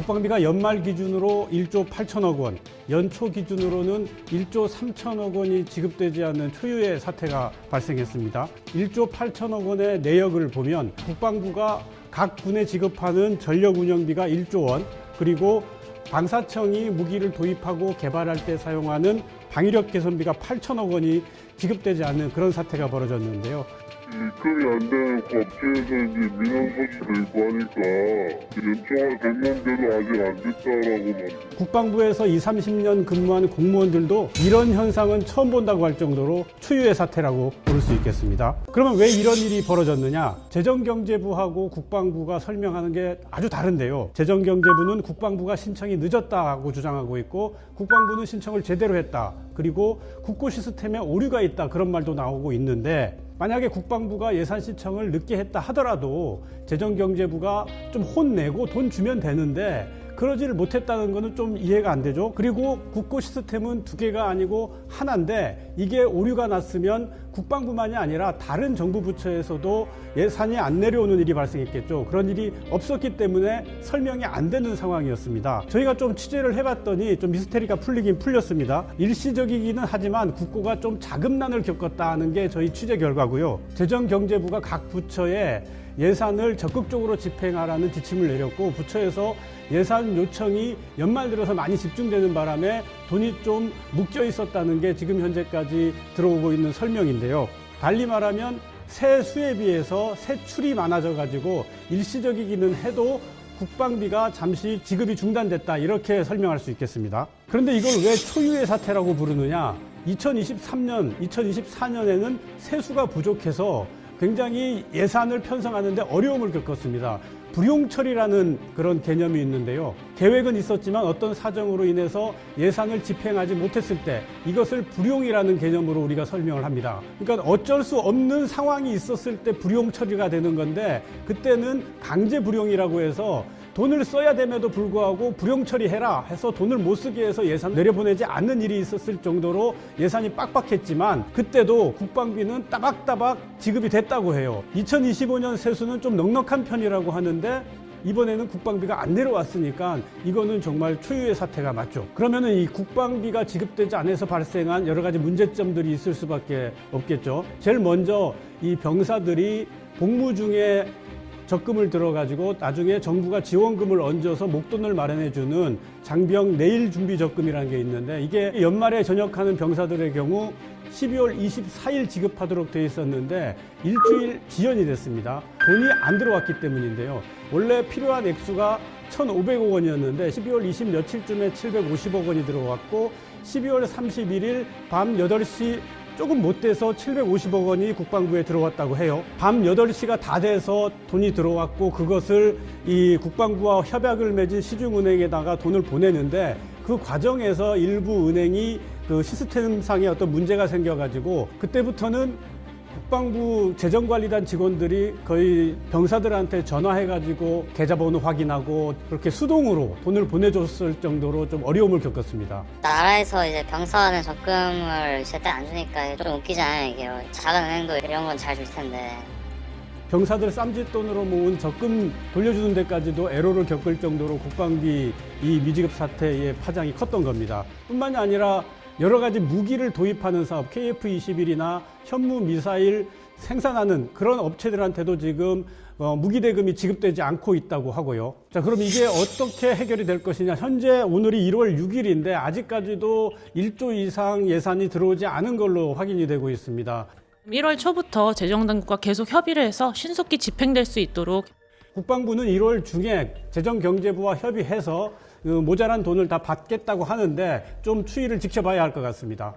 국방비가 연말 기준으로 1조 8천억 원, 연초 기준으로는 1조 3천억 원이 지급되지 않는 초유의 사태가 발생했습니다. 1조 8천억 원의 내역을 보면 국방부가 각 군에 지급하는 전력 운영비가 1조 원, 그리고 방사청이 무기를 도입하고 개발할 때 사용하는 방위력 개선비가 8천억 원이 지급되지 않는 그런 사태가 벌어졌는데요. 입금이 안 되는 업체에서 이제 민원 소식도 있고 하니까 연초가 됐는데도 아직 안 됐다라고만. 국방부에서 20, 30년 근무하는 공무원들도 이런 현상은 처음 본다고 할 정도로 초유의 사태라고 볼 수 있겠습니다. 그러면 왜 이런 일이 벌어졌느냐? 재정경제부하고 국방부가 설명하는 게 아주 다른데요. 재정경제부는 국방부가 신청이 늦었다고 주장하고 있고, 국방부는 신청을 제대로 했다. 그리고 국고 시스템에 오류가 있다. 그런 말도 나오고 있는데, 만약에 국방부가 예산 신청을 늦게 했다 하더라도 재정경제부가 좀 혼내고 돈 주면 되는데 그러지를 못했다는 것은 좀 이해가 안 되죠. 그리고 국고 시스템은 두 개가 아니고 하나인데, 이게 오류가 났으면 국방부만이 아니라 다른 정부 부처에서도 예산이 안 내려오는 일이 발생했겠죠. 그런 일이 없었기 때문에 설명이 안 되는 상황이었습니다. 저희가 좀 취재를 해봤더니 좀 미스테리가 풀리긴 풀렸습니다. 일시적이기는 하지만 국고가 좀 자금난을 겪었다는 게 저희 취재 결과고요. 재정경제부가 각 부처에 예산을 적극적으로 집행하라는 지침을 내렸고, 부처에서 예산 요청이 연말 들어서 많이 집중되는 바람에 돈이 좀 묶여 있었다는 게 지금 현재까지 들어오고 있는 설명인데요. 달리 말하면 세수에 비해서 세출이 많아져 가지고 일시적이기는 해도 국방비가 잠시 지급이 중단됐다, 이렇게 설명할 수 있겠습니다. 그런데 이걸 왜 초유의 사태라고 부르느냐? 2023년, 2024년에는 세수가 부족해서 굉장히 예산을 편성하는데 어려움을 겪었습니다. 불용처리라는 그런 개념이 있는데요. 계획은 있었지만 어떤 사정으로 인해서 예산을 집행하지 못했을 때 이것을 불용이라는 개념으로 우리가 설명을 합니다. 그러니까 어쩔 수 없는 상황이 있었을 때 불용처리가 되는 건데, 그때는 강제 불용이라고 해서 돈을 써야 됨에도 불구하고 불용처리해라 해서 돈을 못 쓰게 해서 예산 내려보내지 않는 일이 있었을 정도로 예산이 빡빡했지만, 그때도 국방비는 따박따박 지급이 됐다고 해요. 2025년 세수는 좀 넉넉한 편이라고 하는데 이번에는 국방비가 안 내려왔으니까 이거는 정말 초유의 사태가 맞죠. 그러면은 이 국방비가 지급되지 않아서 발생한 여러 가지 문제점들이 있을 수밖에 없겠죠. 제일 먼저 이 병사들이 복무 중에 적금을 들어가지고 나중에 정부가 지원금을 얹어서 목돈을 마련해주는 장병 내일 준비 적금이라는 게 있는데, 이게 연말에 전역하는 병사들의 경우 12월 24일 지급하도록 돼 있었는데 일주일 지연이 됐습니다. 돈이 안 들어왔기 때문인데요. 원래 필요한 액수가 1,500억 원이었는데 12월 20 며칠쯤에 750억 원이 들어왔고, 12월 31일 밤 8시 조금 못 돼서 750억 원이 국방부에 들어왔다고 해요. 밤 8시가 다 돼서 돈이 들어왔고, 그것을 이 국방부와 협약을 맺은 시중은행에다가 돈을 보내는데, 그 과정에서 일부 은행이 그 시스템상의 어떤 문제가 생겨가지고 그때부터는 국방부 재정관리단 직원들이 거의 병사들한테 전화해가지고 계좌번호 확인하고 그렇게 수동으로 돈을 보내줬을 정도로 좀 어려움을 겪었습니다. 나라에서 이제 병사는 적금을 제때 안 주니까 좀 웃기잖아요, 이게. 작은 은행도 이런 건 잘 줄 텐데. 병사들 쌈짓돈으로 모은 적금 돌려주는 데까지도 애로를 겪을 정도로 국방비 이 미지급 사태의 파장이 컸던 겁니다. 뿐만이 아니라 여러 가지 무기를 도입하는 사업, KF-21이나 현무 미사일 생산하는 그런 업체들한테도 지금 무기 대금이 지급되지 않고 있다고 하고요. 자, 그럼 이게 어떻게 해결이 될 것이냐? 현재 오늘이 1월 6일인데 아직까지도 1조 이상 예산이 들어오지 않은 걸로 확인이 되고 있습니다. 1월 초부터 재정당국과 계속 협의를 해서 신속히 집행될 수 있도록. 국방부는 1월 중에 재정경제부와 협의해서 모자란 돈을 다 받겠다고 하는데 좀 추이를 지켜봐야 할 것 같습니다.